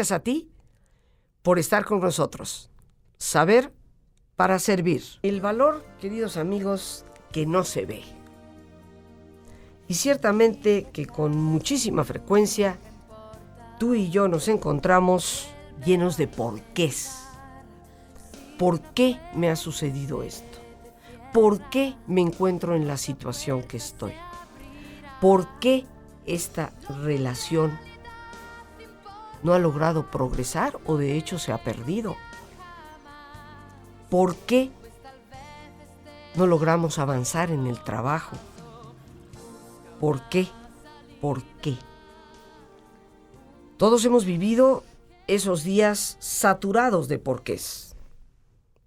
Gracias a ti por estar con nosotros. Saber para servir. El valor, queridos amigos, que no se ve. Y ciertamente que con muchísima frecuencia tú y yo nos encontramos llenos de porqués. ¿Por qué me ha sucedido esto? ¿Por qué me encuentro en la situación que estoy? ¿Por qué esta relación no ha logrado progresar o de hecho se ha perdido? ¿Por qué no logramos avanzar en el trabajo? ¿Por qué? ¿Por qué? Todos hemos vivido esos días saturados de porqués.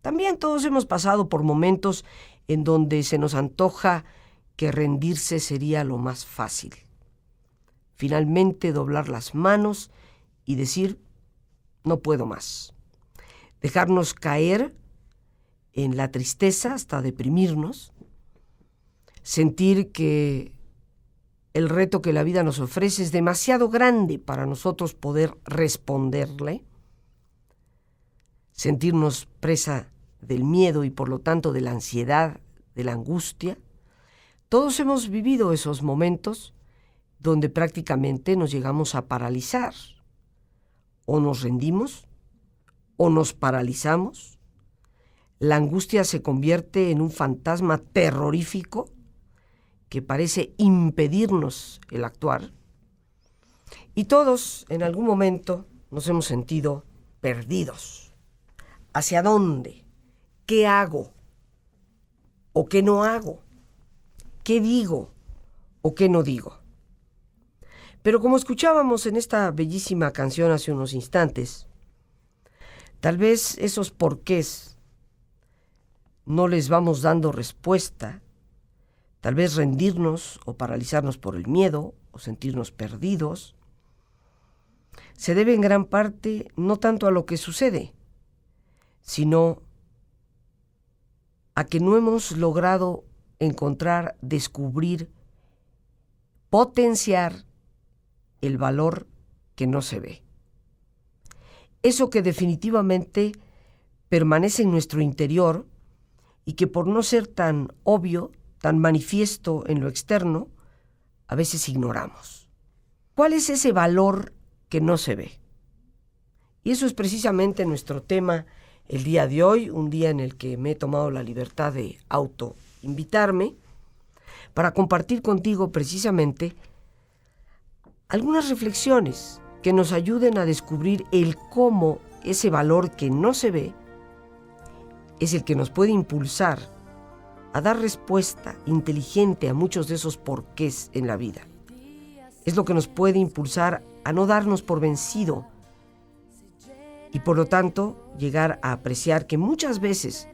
También todos hemos pasado por momentos en donde se nos antoja que rendirse sería lo más fácil. Finalmente doblar las manos y decir, no puedo más. Dejarnos caer en la tristeza hasta deprimirnos. Sentir que el reto que la vida nos ofrece es demasiado grande para nosotros poder responderle. Sentirnos presa del miedo y por lo tanto de la ansiedad, de la angustia. Todos hemos vivido esos momentos donde prácticamente nos llegamos a paralizar. O nos rendimos, o nos paralizamos. La angustia se convierte en un fantasma terrorífico que parece impedirnos el actuar. Y todos, en algún momento, nos hemos sentido perdidos. ¿Hacia dónde? ¿Qué hago? ¿O qué no hago? ¿Qué digo? ¿O qué no digo? Pero como escuchábamos en esta bellísima canción hace unos instantes, tal vez esos porqués no les vamos dando respuesta, tal vez rendirnos o paralizarnos por el miedo o sentirnos perdidos, se debe en gran parte no tanto a lo que sucede, sino a que no hemos logrado encontrar, descubrir, potenciar el valor que no se ve. Eso que definitivamente permanece en nuestro interior y que por no ser tan obvio, tan manifiesto en lo externo, a veces ignoramos. ¿Cuál es ese valor que no se ve? Y eso es precisamente nuestro tema el día de hoy, un día en el que me he tomado la libertad de autoinvitarme para compartir contigo precisamente algunas reflexiones que nos ayuden a descubrir el cómo ese valor que no se ve es el que nos puede impulsar a dar respuesta inteligente a muchos de esos porqués en la vida. Es lo que nos puede impulsar a no darnos por vencido y por lo tanto llegar a apreciar que muchas veces,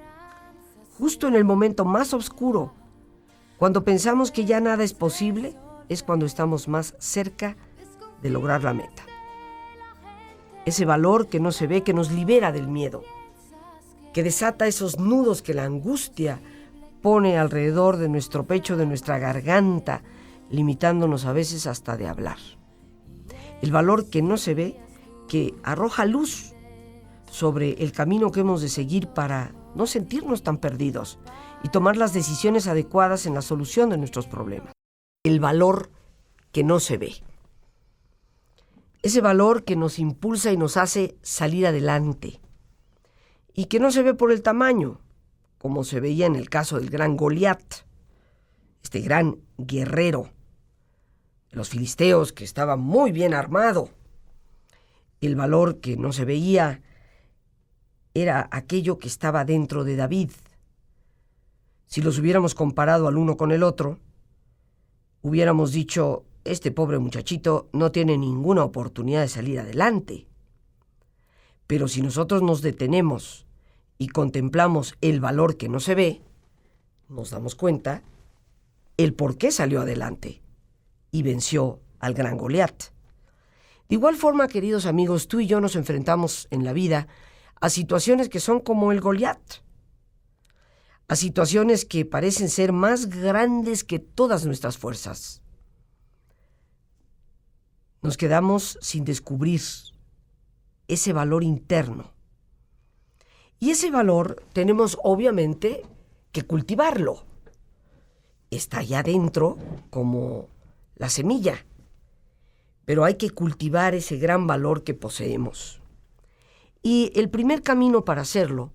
justo en el momento más oscuro, cuando pensamos que ya nada es posible, es cuando estamos más cerca de lograr la meta. Ese valor que no se ve, que nos libera del miedo, que desata esos nudos que la angustia pone alrededor de nuestro pecho, de nuestra garganta, limitándonos a veces hasta de hablar. El valor que no se ve, que arroja luz sobre el camino que hemos de seguir para no sentirnos tan perdidos y tomar las decisiones adecuadas en la solución de nuestros problemas. El valor que no se ve. Ese valor que nos impulsa y nos hace salir adelante y que no se ve por el tamaño, como se veía en el caso del gran Goliat, este gran guerrero de los filisteos que estaba muy bien armado. El valor que no se veía era aquello que estaba dentro de David. Si los hubiéramos comparado al uno con el otro, hubiéramos dicho, este pobre muchachito no tiene ninguna oportunidad de salir adelante. Pero si nosotros nos detenemos y contemplamos el valor que no se ve, nos damos cuenta el por qué salió adelante y venció al gran Goliat. De igual forma, queridos amigos, tú y yo nos enfrentamos en la vida a situaciones que son como el Goliat, a situaciones que parecen ser más grandes que todas nuestras fuerzas. Nos quedamos sin descubrir ese valor interno. Y ese valor tenemos obviamente que cultivarlo. Está allá adentro como la semilla, pero hay que cultivar ese gran valor que poseemos. Y el primer camino para hacerlo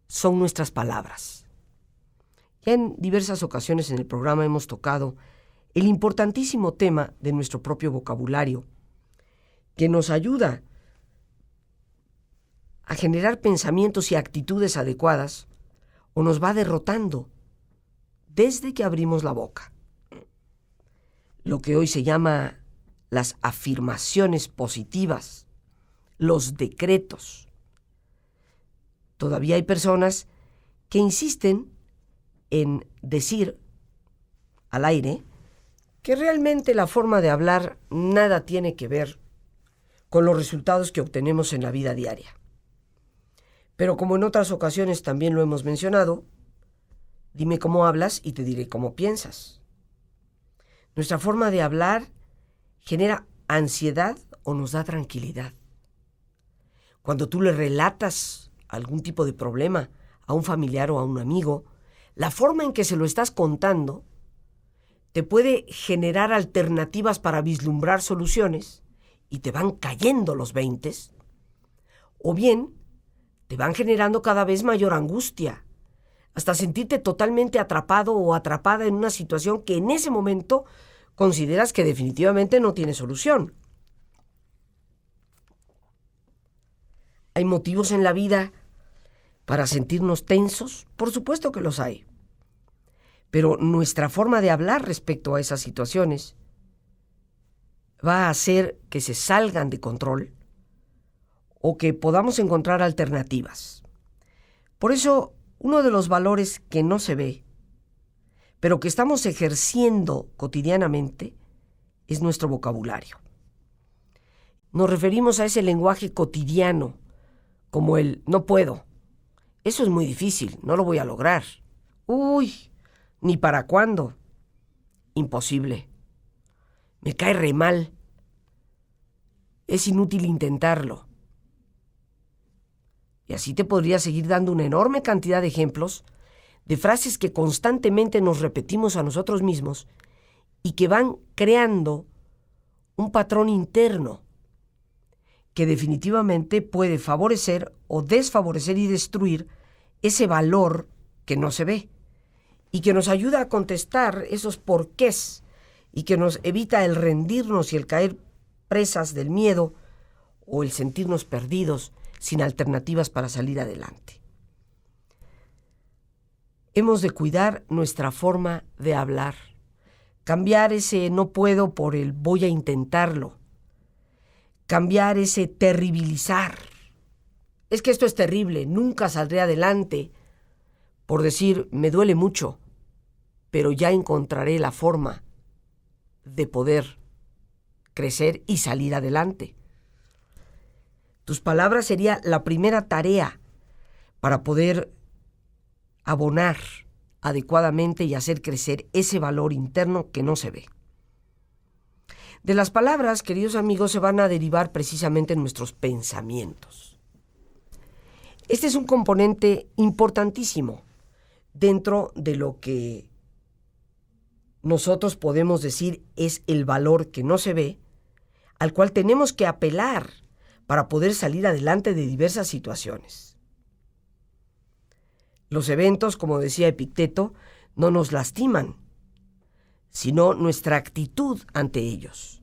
son nuestras palabras. Ya en diversas ocasiones en el programa hemos tocado el importantísimo tema de nuestro propio vocabulario, que nos ayuda a generar pensamientos y actitudes adecuadas, o nos va derrotando desde que abrimos la boca. Lo que hoy se llama las afirmaciones positivas, los decretos. Todavía hay personas que insisten en decir al aire que realmente la forma de hablar nada tiene que ver con los resultados que obtenemos en la vida diaria. Pero como en otras ocasiones también lo hemos mencionado, dime cómo hablas y te diré cómo piensas. Nuestra forma de hablar genera ansiedad o nos da tranquilidad. Cuando tú le relatas algún tipo de problema a un familiar o a un amigo, la forma en que se lo estás contando te puede generar alternativas para vislumbrar soluciones y te van cayendo los veintes, o bien te van generando cada vez mayor angustia, hasta sentirte totalmente atrapado o atrapada en una situación que en ese momento consideras que definitivamente no tiene solución. ¿Hay motivos en la vida para sentirnos tensos? Por supuesto que los hay. Pero nuestra forma de hablar respecto a esas situaciones va a hacer que se salgan de control o que podamos encontrar alternativas. Por eso, uno de los valores que no se ve, pero que estamos ejerciendo cotidianamente, es nuestro vocabulario. Nos referimos a ese lenguaje cotidiano, como el no puedo. Eso es muy difícil, no lo voy a lograr. Uy, ¿ni para cuándo? Imposible. Me cae re mal. Es inútil intentarlo. Y así te podría seguir dando una enorme cantidad de ejemplos de frases que constantemente nos repetimos a nosotros mismos y que van creando un patrón interno que definitivamente puede favorecer o desfavorecer y destruir ese valor que no se ve y que nos ayuda a contestar esos porqués y que nos evita el rendirnos y el caer presas del miedo o el sentirnos perdidos sin alternativas para salir adelante. Hemos de cuidar nuestra forma de hablar, cambiar ese no puedo por el voy a intentarlo, cambiar ese terribilizar. Es que esto es terrible, nunca saldré adelante, por decir me duele mucho, pero ya encontraré la forma de poder crecer y salir adelante. Tus palabras sería la primera tarea para poder abonar adecuadamente y hacer crecer ese valor interno que no se ve. De las palabras, queridos amigos, se van a derivar precisamente nuestros pensamientos. Este es un componente importantísimo dentro de lo que nosotros podemos decir es el valor que no se ve, al cual tenemos que apelar para poder salir adelante de diversas situaciones. Los eventos, como decía Epicteto, no nos lastiman, sino nuestra actitud ante ellos.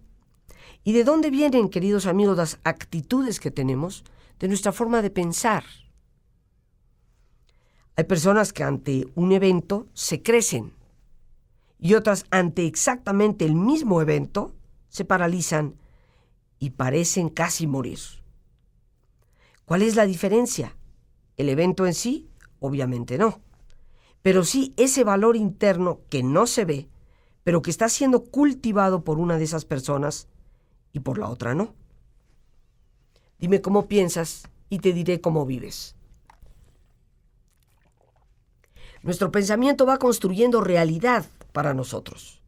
¿Y de dónde vienen, queridos amigos, las actitudes que tenemos? De nuestra forma de pensar. Hay personas que ante un evento se crecen y otras ante exactamente el mismo evento se paralizan y parecen casi morir. ¿Cuál es la diferencia? ¿El evento en sí? Obviamente no. Pero sí ese valor interno que no se ve, pero que está siendo cultivado por una de esas personas y por la otra no. Dime cómo piensas y te diré cómo vives. Nuestro pensamiento va construyendo realidad para nosotros.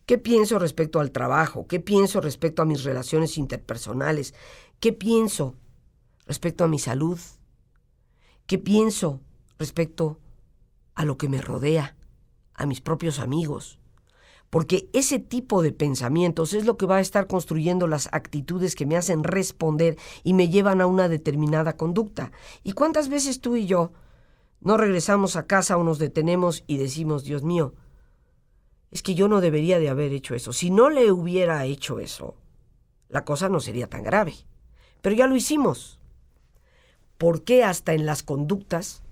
¿Qué pienso respecto al trabajo? ¿Qué pienso respecto a mis relaciones interpersonales? ¿Qué pienso respecto a mi salud? ¿Qué pienso respecto a lo que me rodea, a mis propios amigos? Porque ese tipo de pensamientos es lo que va a estar construyendo las actitudes que me hacen responder y me llevan a una determinada conducta. ¿Y cuántas veces tú y yo no regresamos a casa o nos detenemos y decimos, Dios mío, es que yo no debería de haber hecho eso? Si no le hubiera hecho eso, la cosa no sería tan grave. Pero ya lo hicimos. ¿Por qué hasta en las conductas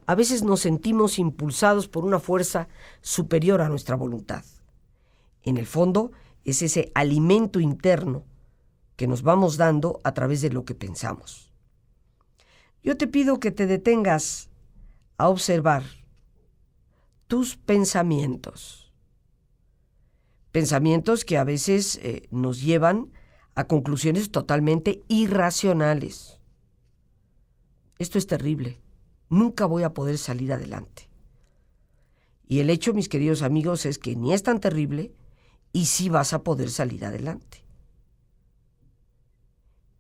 a veces nos sentimos impulsados por una fuerza superior a nuestra voluntad? En el fondo, es ese alimento interno que nos vamos dando a través de lo que pensamos. Yo te pido que te detengas a observar tus pensamientos. Pensamientos que a veces nos llevan a conclusiones totalmente irracionales. Esto es terrible. Nunca voy a poder salir adelante. Y el hecho, mis queridos amigos, es que ni es tan terrible y sí vas a poder salir adelante.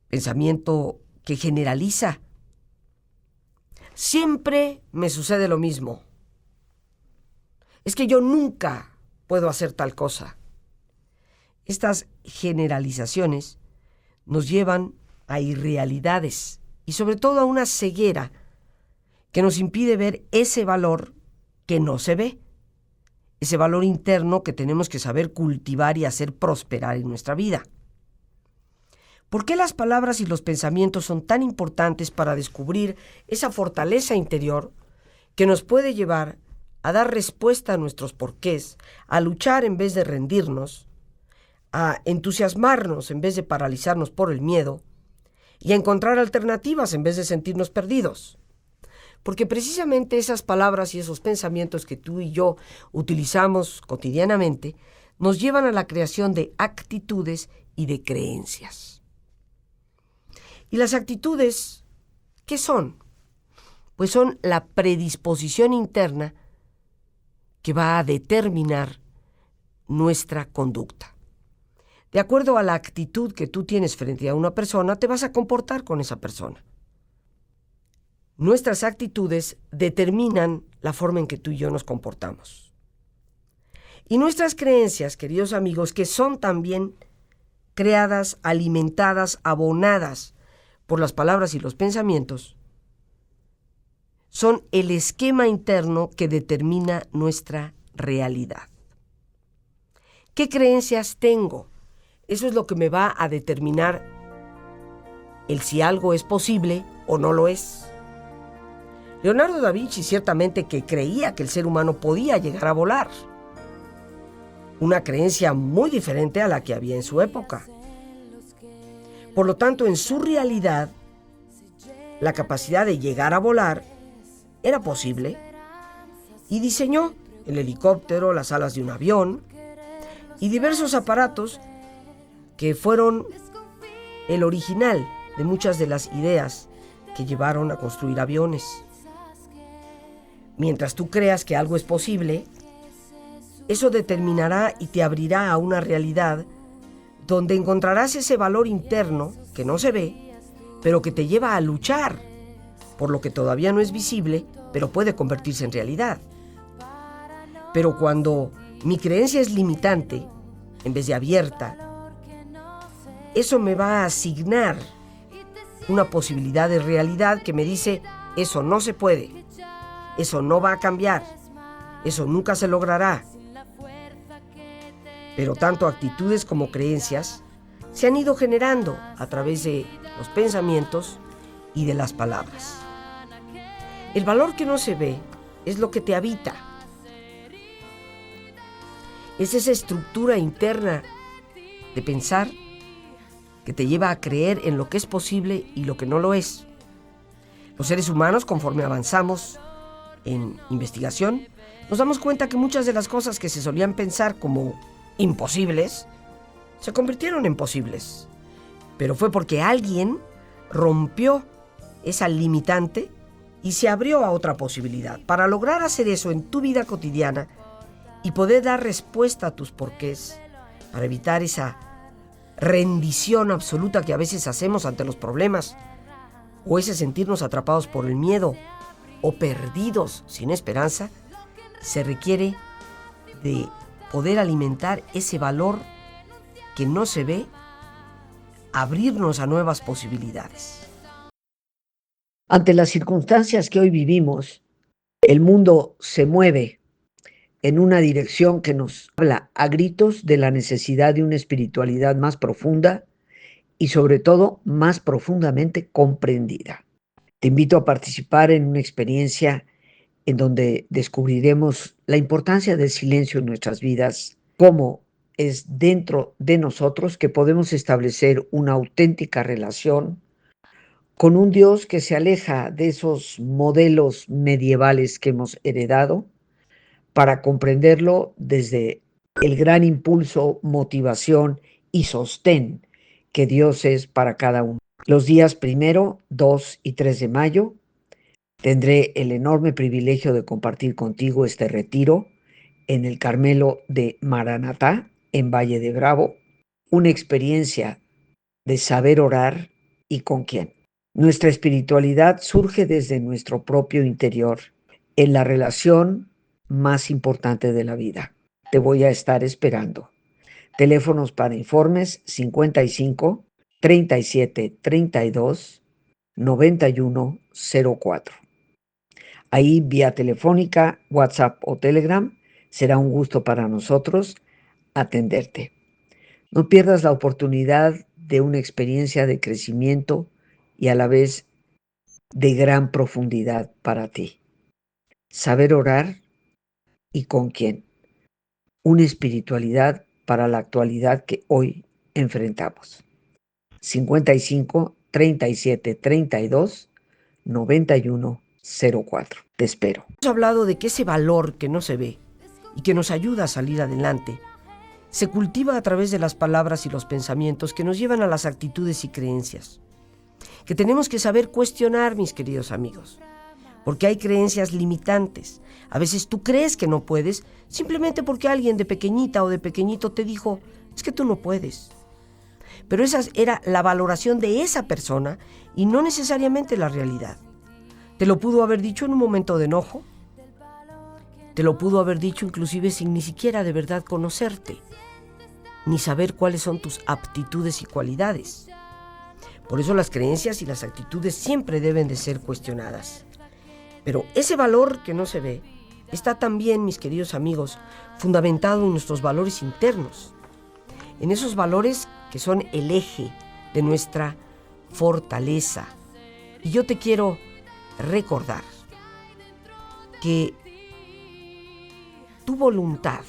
Pensamiento que generaliza. Siempre me sucede lo mismo. Es que yo nunca puedo hacer tal cosa. Estas generalizaciones nos llevan a irrealidades y sobre todo a una ceguera que nos impide ver ese valor que no se ve, ese valor interno que tenemos que saber cultivar y hacer prosperar en nuestra vida. ¿Por qué las palabras y los pensamientos son tan importantes para descubrir esa fortaleza interior que nos puede llevar a dar respuesta a nuestros porqués, a luchar en vez de rendirnos, a entusiasmarnos en vez de paralizarnos por el miedo y a encontrar alternativas en vez de sentirnos perdidos? Porque precisamente esas palabras y esos pensamientos que tú y yo utilizamos cotidianamente nos llevan a la creación de actitudes y de creencias. ¿Y las actitudes qué son? Pues son la predisposición interna que va a determinar nuestra conducta. De acuerdo a la actitud que tú tienes frente a una persona, te vas a comportar con esa persona. Nuestras actitudes determinan la forma en que tú y yo nos comportamos. Y nuestras creencias, queridos amigos, que son también creadas, alimentadas, abonadas por las palabras y los pensamientos, son el esquema interno que determina nuestra realidad. ¿Qué creencias tengo? Eso es lo que me va a determinar el si algo es posible o no lo es. Leonardo da Vinci ciertamente que creía que el ser humano podía llegar a volar. Una creencia muy diferente a la que había en su época. Por lo tanto, en su realidad, la capacidad de llegar a volar era posible y diseñó el helicóptero, las alas de un avión y diversos aparatos que fueron el original de muchas de las ideas que llevaron a construir aviones. Mientras tú creas que algo es posible, eso determinará y te abrirá a una realidad donde encontrarás ese valor interno que no se ve, pero que te lleva a luchar por lo que todavía no es visible, pero puede convertirse en realidad. Pero cuando mi creencia es limitante, en vez de abierta, eso me va a asignar una posibilidad de realidad que me dice, eso no se puede, eso no va a cambiar, eso nunca se logrará. Pero tanto actitudes como creencias se han ido generando a través de los pensamientos y de las palabras. El valor que no se ve es lo que te habita. Es esa estructura interna de pensar que te lleva a creer en lo que es posible y lo que no lo es. Los seres humanos, conforme avanzamos en investigación, nos damos cuenta que muchas de las cosas que se solían pensar como imposibles, se convirtieron en posibles. Pero fue porque alguien rompió esa limitante y se abrió a otra posibilidad. Para lograr hacer eso en tu vida cotidiana y poder dar respuesta a tus porqués, para evitar esa rendición absoluta que a veces hacemos ante los problemas, o ese sentirnos atrapados por el miedo o perdidos sin esperanza, se requiere de poder alimentar ese valor que no se ve, abrirnos a nuevas posibilidades. Ante las circunstancias que hoy vivimos, el mundo se mueve en una dirección que nos habla a gritos de la necesidad de una espiritualidad más profunda y sobre todo más profundamente comprendida. Te invito a participar en una experiencia en donde descubriremos la importancia del silencio en nuestras vidas, cómo es dentro de nosotros que podemos establecer una auténtica relación con un Dios que se aleja de esos modelos medievales que hemos heredado para comprenderlo desde el gran impulso, motivación y sostén que Dios es para cada uno. Los días 1, 2 y 3 de mayo tendré el enorme privilegio de compartir contigo este retiro en el Carmelo de Maranatá, en Valle de Bravo, una experiencia de saber orar y con quién. Nuestra espiritualidad surge desde nuestro propio interior, en la relación más importante de la vida. Te voy a estar esperando. Teléfonos para informes 55 37 32 91 04. Ahí vía telefónica, WhatsApp o Telegram, será un gusto para nosotros atenderte. No pierdas la oportunidad de una experiencia de crecimiento y a la vez de gran profundidad para ti. Saber orar y con quién. Una espiritualidad para la actualidad que hoy enfrentamos. 55 37 32 91 04. Te espero. Hemos hablado de que ese valor que no se ve y que nos ayuda a salir adelante se cultiva a través de las palabras y los pensamientos que nos llevan a las actitudes y creencias, que tenemos que saber cuestionar, mis queridos amigos, porque hay creencias limitantes. A veces tú crees que no puedes simplemente porque alguien de pequeñita o de pequeñito te dijo, es que tú no puedes. Pero esa era la valoración de esa persona y no necesariamente la realidad. Te lo pudo haber dicho en un momento de enojo, te lo pudo haber dicho inclusive sin ni siquiera de verdad conocerte, ni saber cuáles son tus aptitudes y cualidades. Por eso las creencias y las actitudes siempre deben de ser cuestionadas. Pero ese valor que no se ve está también, mis queridos amigos, fundamentado en nuestros valores internos, en esos valores que son el eje de nuestra fortaleza. Y yo te quiero recordar que tu voluntad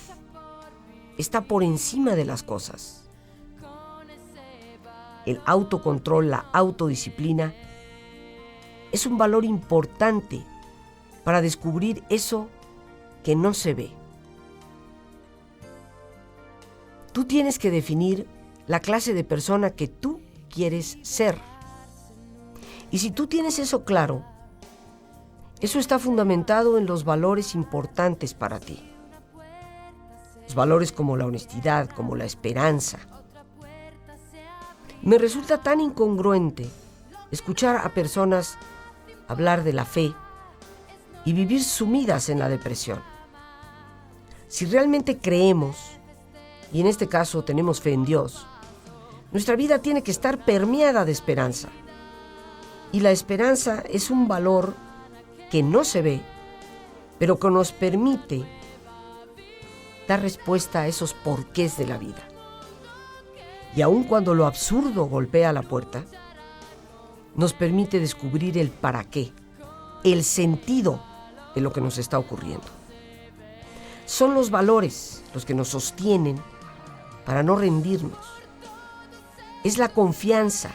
está por encima de las cosas. El autocontrol, la autodisciplina, es un valor importante para descubrir eso que no se ve. Tú tienes que definir la clase de persona que tú quieres ser. Y si tú tienes eso claro, eso está fundamentado en los valores importantes para ti. Los valores como la honestidad, como la esperanza. Me resulta tan incongruente escuchar a personas hablar de la fe y vivir sumidas en la depresión. Si realmente creemos, y en este caso tenemos fe en Dios, nuestra vida tiene que estar permeada de esperanza. Y la esperanza es un valor que no se ve, pero que nos permite dar respuesta a esos porqués de la vida. Y aun cuando lo absurdo golpea la puerta, nos permite descubrir el para qué, el sentido de lo que nos está ocurriendo. Son los valores los que nos sostienen para no rendirnos. Es la confianza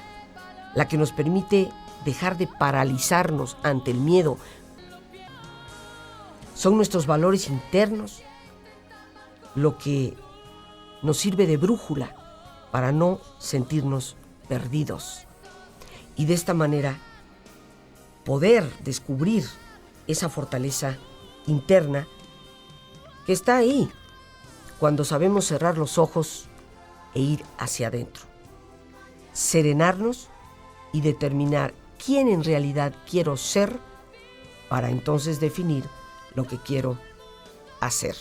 la que nos permite dejar de paralizarnos ante el miedo. Son nuestros valores internos lo que nos sirve de brújula para no sentirnos perdidos. Y de esta manera poder descubrir esa fortaleza interna que está ahí cuando sabemos cerrar los ojos e ir hacia adentro. Serenarnos y determinar quién en realidad quiero ser para entonces definir lo que quiero hacer.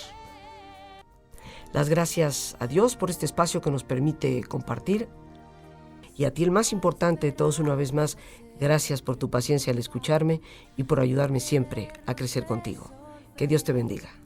Las gracias a Dios por este espacio que nos permite compartir. Y a ti, el más importante de todos, una vez más, gracias por tu paciencia al escucharme y por ayudarme siempre a crecer contigo. Que Dios te bendiga.